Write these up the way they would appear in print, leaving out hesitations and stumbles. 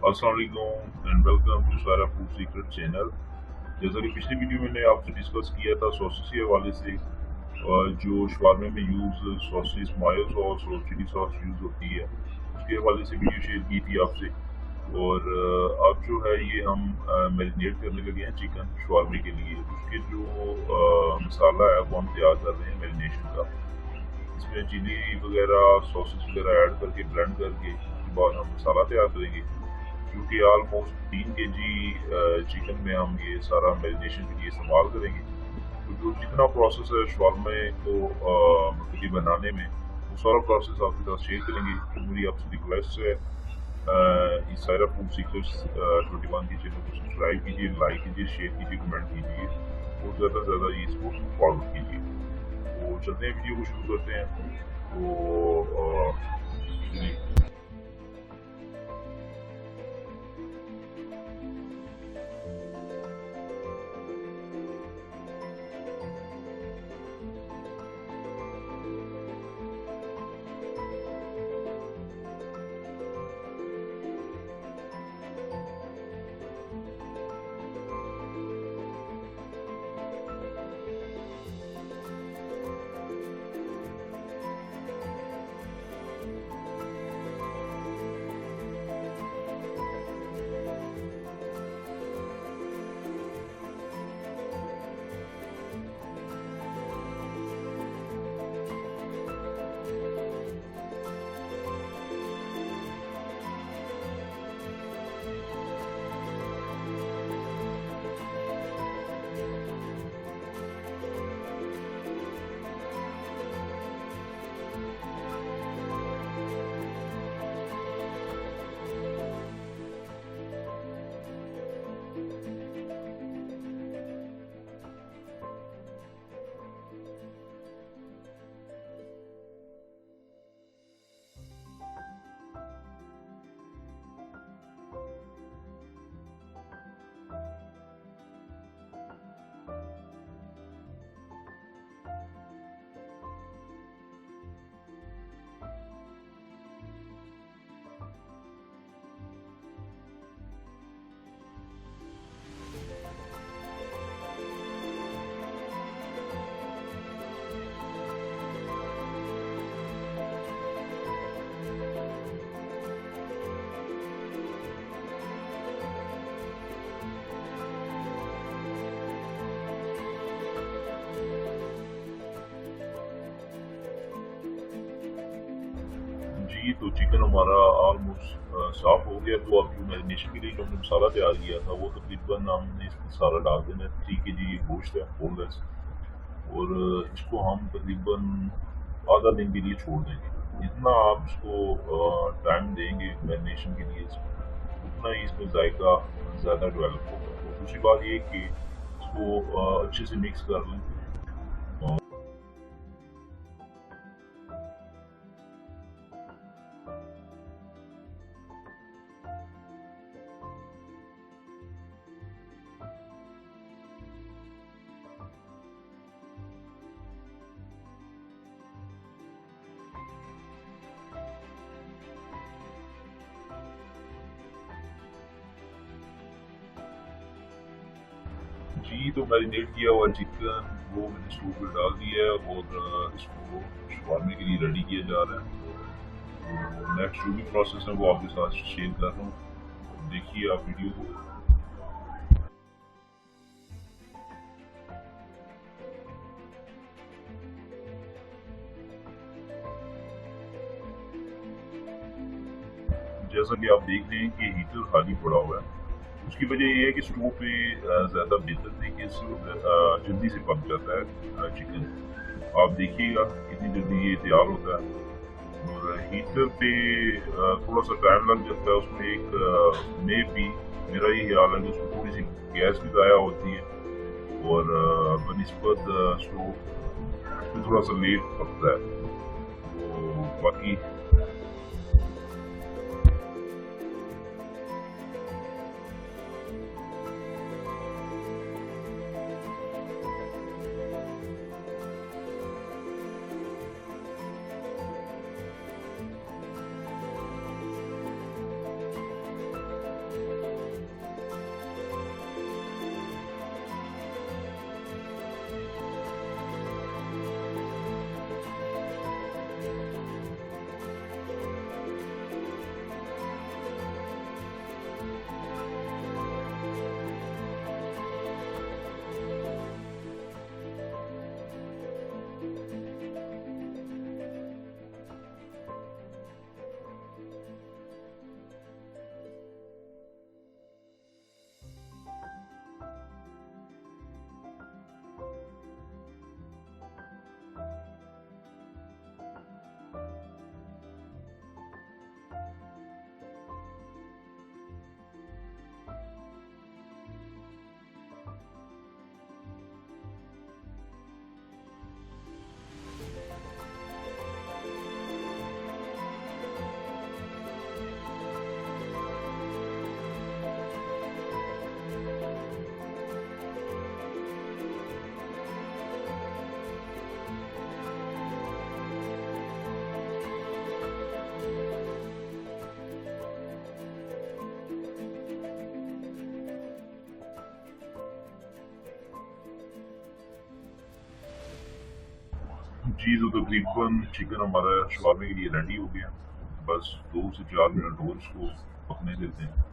अस्सलाम वालेकुम and welcome to सारा फूड सीक्रेट चैनल। जैसा कि पिछली वीडियो में मैंने आपसे डिस्कस किया था सॉसेस के हवाले से, और जो शवारमे में यूज़ सॉसेस मायो सॉस और चिली सॉस यूज़ होती है उसके हवाले से वीडियो शेयर की थी आपसे। और अब जो है ये हम मैरिनेट करने लगे हैं चिकन शवारमे के लिए। उसके जो मसाला है वो हम तैयार कर रहे हैं मैरिनेशन का। इसमें चिली वगैरह सॉसेस वगैरह ऐड करके ब्लेंड करके उसके बाद हम मसाला तैयार करेंगे, क्योंकि ऑलमोस्ट 3 kg चिकन में हम ये सारा मैरिनेशन के लिए इस्तेमाल करेंगे। तो जो जितना प्रोसेस है शवारमे को मतलब कि बनाने में, वो सारा प्रोसेस आपके साथ शेयर करेंगे। तो मेरी आपसे रिक्वेस्ट है, इस सारा फूड सीक्रेट्स 21 के चैनल को सब्सक्राइब कीजिए, लाइक कीजिए, शेयर कीजिए, कमेंट कीजिए और ज़्यादा से ज़्यादा ये इसको फॉरवर्ड कीजिए। तो चलते हैं, वीडियो को शुरू करते हैं। तो चलिए। जी, तो चिकन हमारा ऑलमोस्ट साफ हो गया। तो अब जो मैरिनेशन के लिए जो हमने मसाला तैयार किया था वो तकरीबन हमने इसमें सारा डाल देना है। 3 kg गोश्त है बोनलेस, और इसको हम तकरीबन आधा दिन के लिए छोड़ देंगे। जितना आप इसको टाइम देंगे मैरिनेशन के लिए उतना ही इसमें जायका ज़्यादा डेवलप होगा। और दूसरी बात ये कि इसको अच्छे से मिक्स कर लें। जी, तो मैरिनेट किया हुआ चिकन वो मैंने स्टोव पे डाल दिया है और इसको शवारमे के लिए रेडी किया जा रहा है। तो नेक्स्ट जो भी प्रोसेस है वो आपके साथ शेयर कर रहा हूँ, देखिए आप वीडियो को। जैसा कि आप देख रहे हैं कि हीटर खाली पड़ा हुआ है। उसकी वजह ये है कि स्टोव पे ज़्यादा बेहतर तरीके से जल्दी से पक जाता है चिकन। आप देखिएगा कितनी जल्दी ये तैयार होता है। और हीटर पे थोड़ा सा टाइम लग जाता है। उसमें एक मे भी मेरा ये ख्याल है कि उसमें थोड़ी सी गैस भी ज़ाया होती है, और बनिस्बत स्टोव पे थोड़ा सा लेट पकता है। तो बाकी जी, तो तकरीबन चिकन हमारा शवारमे के लिए रेडी हो गया। बस 2 से 4 मिनट और इसको पकने देते हैं।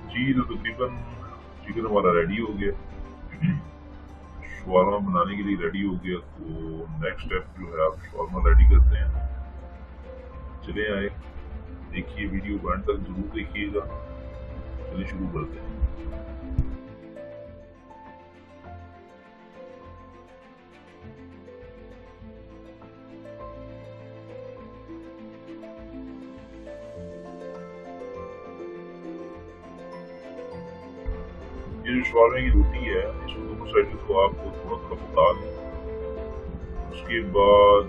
जी, तो तकरीबन चिकन हमारा रेडी हो गया। शवारमा बनाने के लिए रेडी हो गया। तो नेक्स्ट स्टेप जो है, आप शवारमा रेडी करते हैं। चले आए, देखिए वीडियो को एंड तक जरूर देखिएगा। चलिए शुरू करते हैं। ये जो शवारमे की रोटी है, इसको दोनों साइड को आपको थोड़ा थोड़ा पका लें। उसके बाद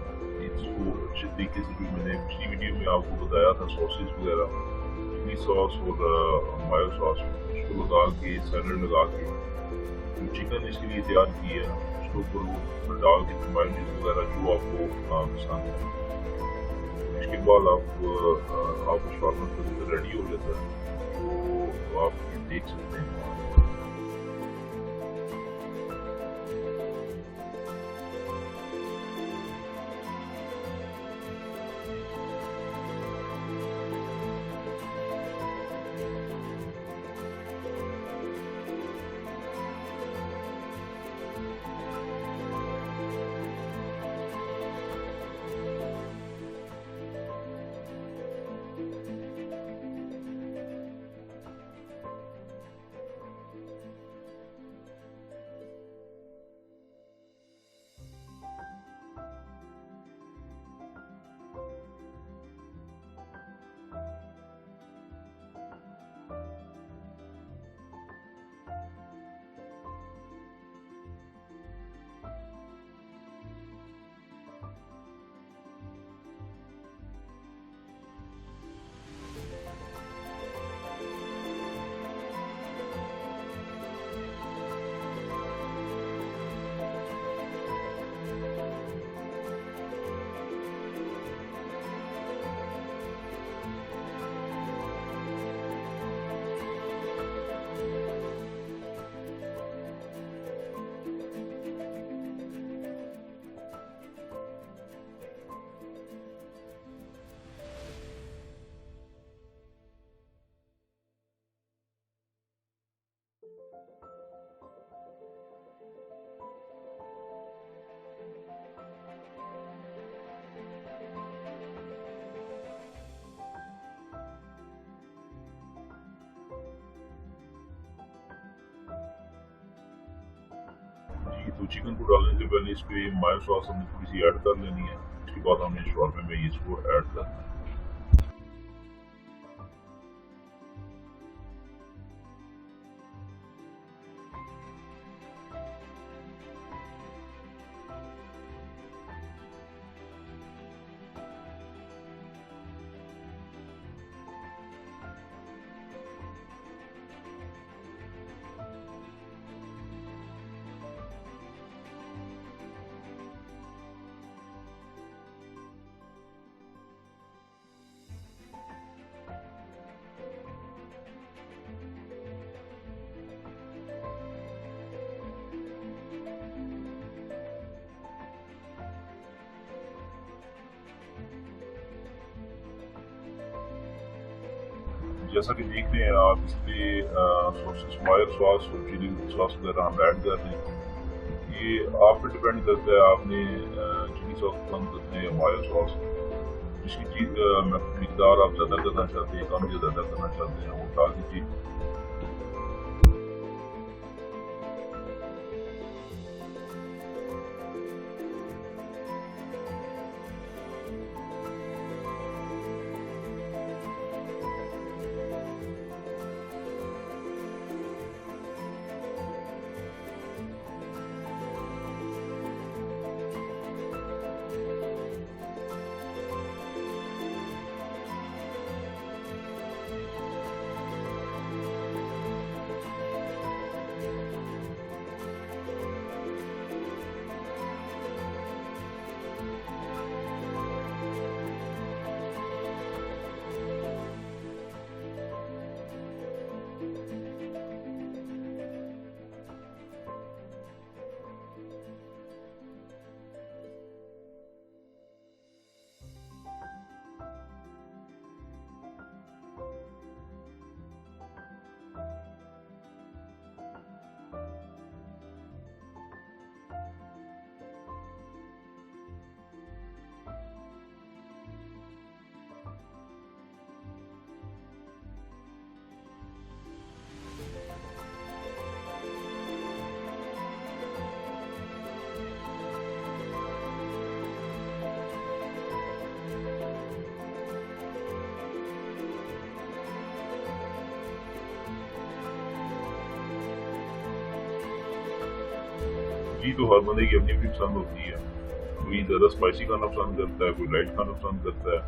इसको अच्छे तरीके से, जो मैंने पिछली वीडियो में आपको बताया था, सॉसेस वगैरह, चिली सॉस और मायो सॉस, उसको लगा के, सैलड लगा के, जो चिकन इसके लिए तैयार की है उसके ऊपर वो डाल के, मायोनीज वगैरह जो आपको पसंद है। इसके बाद आपको शवारमा रेडी हो जाता है। तो आप ये देख सकते हैं। जी, तो चिकन को डालने से पहले इस पे मायो सॉस हमने थोड़ी सी ऐड कर लेनी है। उसके बाद हमने शवारमे में इसको ऐड करना है। जैसा कि देख रहे हैं आप, इस पे सॉसेस, मायो सॉस और चिली सॉस वगैरह हम ऐड कर रहे हैं। ये आप पे डिपेंड करता है, आपने चिली सॉस पसंद करते हैं या मायो सॉस। जिसकी चीज़ मकदार आप ज़्यादा करना चाहते हैं, कम या ज़्यादा करना चाहते हैं, वो डाल दीजिए। स्पाइसी तो हर बंदे की अपनी अपनी पसंद होती है। कोई ज़्यादा स्पाइसी खाना पसंद करता है, कोई लाइट खाना पसंद करता है।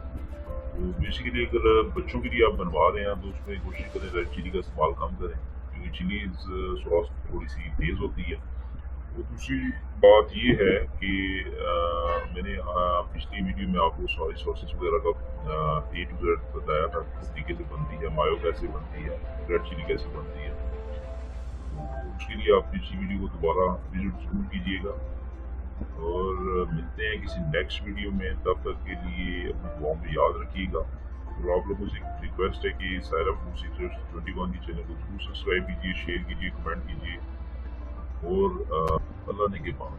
तो बेसिकली अगर बच्चों के लिए आप बनवा रहे हैं तो उसमें कोशिश करें रेड चिली का इस्तेमाल कम करें, क्योंकि चिलीज सॉस थोड़ी सी तेज़ होती है। तो दूसरी बात ये है कि मैंने पिछली वीडियो में आपको सॉरी सॉसेस वगैरह का A to Z बताया था, किस तरीके से बनती है, मायो कैसे बनती है, रेड चिली कैसे बनती है। तो उसके लिए आप पिछली वीडियो को दोबारा विजिट जरूर कीजिएगा। और मिलते हैं किसी नेक्स्ट वीडियो में, तब तक के लिए अपनी दुआओं में याद रखिएगा। और आप लोगों से रिक्वेस्ट है कि सायरा फूड सीक्रेट्स 21 की चैनल को जरूर सब्सक्राइब कीजिए, शेयर कीजिए, कमेंट कीजिए। और अल्लाह ने के पास